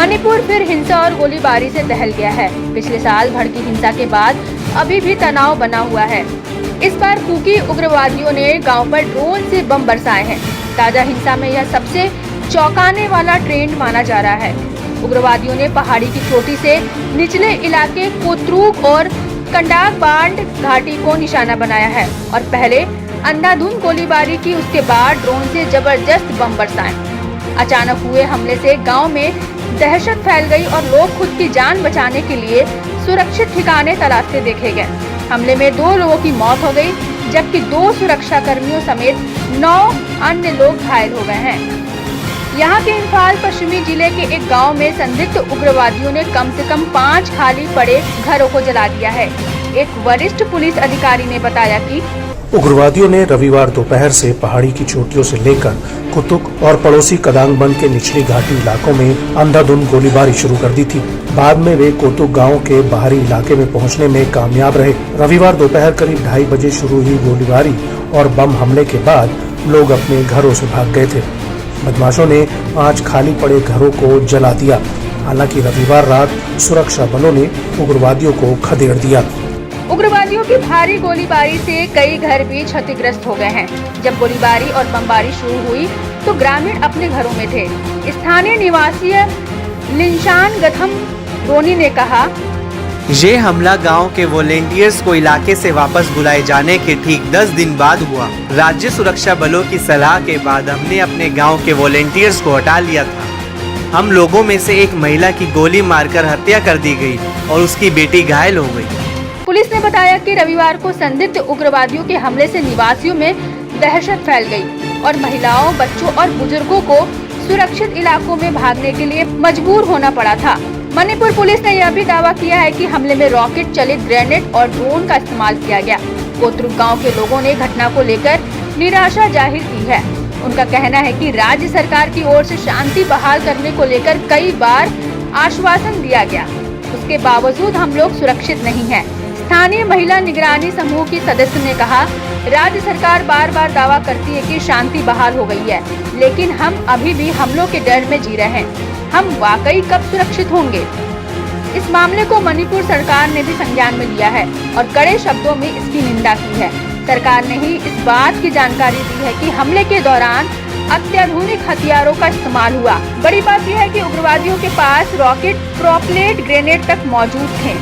मणिपुर फिर हिंसा और गोलीबारी से दहल गया है। पिछले साल भड़की हिंसा के बाद अभी भी तनाव बना हुआ है। इस बार कुकी उग्रवादियों ने गांव पर ड्रोन से बम बरसाए हैं। ताजा हिंसा में यह सबसे चौंकाने वाला ट्रेंड माना जा रहा है। उग्रवादियों ने पहाड़ी की चोटी से निचले इलाके कोतरूक और कंडाकबांड घाटी को निशाना बनाया है और पहले अंधाधुंध गोलीबारी की, उसके बाद ड्रोन से जबरदस्त बम बरसाए। अचानक हुए हमले से गांव में दहशत फैल गई और लोग खुद की जान बचाने के लिए सुरक्षित ठिकाने तलाशते देखे गए। हमले में 2 लोगों की मौत हो गई, जबकि 2 सुरक्षा कर्मियों समेत 9 अन्य लोग घायल हो गए हैं। यहाँ के इम्फाल पश्चिमी जिले के एक गांव में संदिग्ध उग्रवादियों ने कम से कम 5 खाली पड़े घरों को जला दिया है। एक वरिष्ठ पुलिस अधिकारी ने बताया कि उग्रवादियों ने रविवार दोपहर से पहाड़ी की चोटियों से लेकर कुतुक और पड़ोसी कदांगबंद के निचली घाटी इलाकों में अंधाधुंध गोलीबारी शुरू कर दी थी। बाद में वे कोतुक गांव के बाहरी इलाके में पहुंचने में कामयाब रहे। रविवार दोपहर करीब 2:30 बजे शुरू हुई गोलीबारी और बम हमले के बाद लोग अपने घरों से भाग गए थे। बदमाशों ने 5 खाली पड़े घरों को जला दिया। हालांकि रविवार रात सुरक्षा बलों ने उग्रवादियों को खदेड़ दिया। उग्रवादियों की भारी गोलीबारी से कई घर भी क्षतिग्रस्त हो गए हैं। जब गोलीबारी और बमबारी शुरू हुई तो ग्रामीण अपने घरों में थे। स्थानीय निवासी लिंशान गथम रोनी ने कहा, ये हमला गांव के वॉलेंटियर्स को इलाके से वापस बुलाए जाने के ठीक 10 दिन बाद हुआ। राज्य सुरक्षा बलों की सलाह के बाद हमने अपने गांव के वॉलेंटियर्स को हटा लिया था। हम लोगों में से एक महिला की गोली मारकर हत्या कर दी गई और उसकी बेटी घायल हो गई। पुलिस ने बताया कि रविवार को संदिग्ध उग्रवादियों के हमले से निवासियों में दहशत फैल गई और महिलाओं, बच्चों और बुजुर्गों को सुरक्षित इलाकों में भागने के लिए मजबूर होना पड़ा था। मणिपुर पुलिस ने यह भी दावा किया है कि हमले में रॉकेट चलित ग्रेनेड और ड्रोन का इस्तेमाल किया गया। कोतरूक गांव के लोगों ने घटना को लेकर निराशा जाहिर की है। उनका कहना है कि राज्य सरकार की ओर से शांति बहाल करने को लेकर कई बार आश्वासन दिया गया, उसके बावजूद हम लोग सुरक्षित नहीं हैं। स्थानीय महिला निगरानी समूह की सदस्य ने कहा, राज्य सरकार बार बार दावा करती है कि शांति बहाल हो गई है, लेकिन हम अभी भी हमलों के डर में जी रहे हैं। हम वाकई कब सुरक्षित होंगे? इस मामले को मणिपुर सरकार ने भी संज्ञान में लिया है और कड़े शब्दों में इसकी निंदा की है। सरकार ने ही इस बात की जानकारी दी है कि हमले के दौरान अत्याधुनिक हथियारों का इस्तेमाल हुआ। बड़ी बात यह है कि उग्रवादियों के पास रॉकेट, प्रोपलेट ग्रेनेड तक मौजूद थे।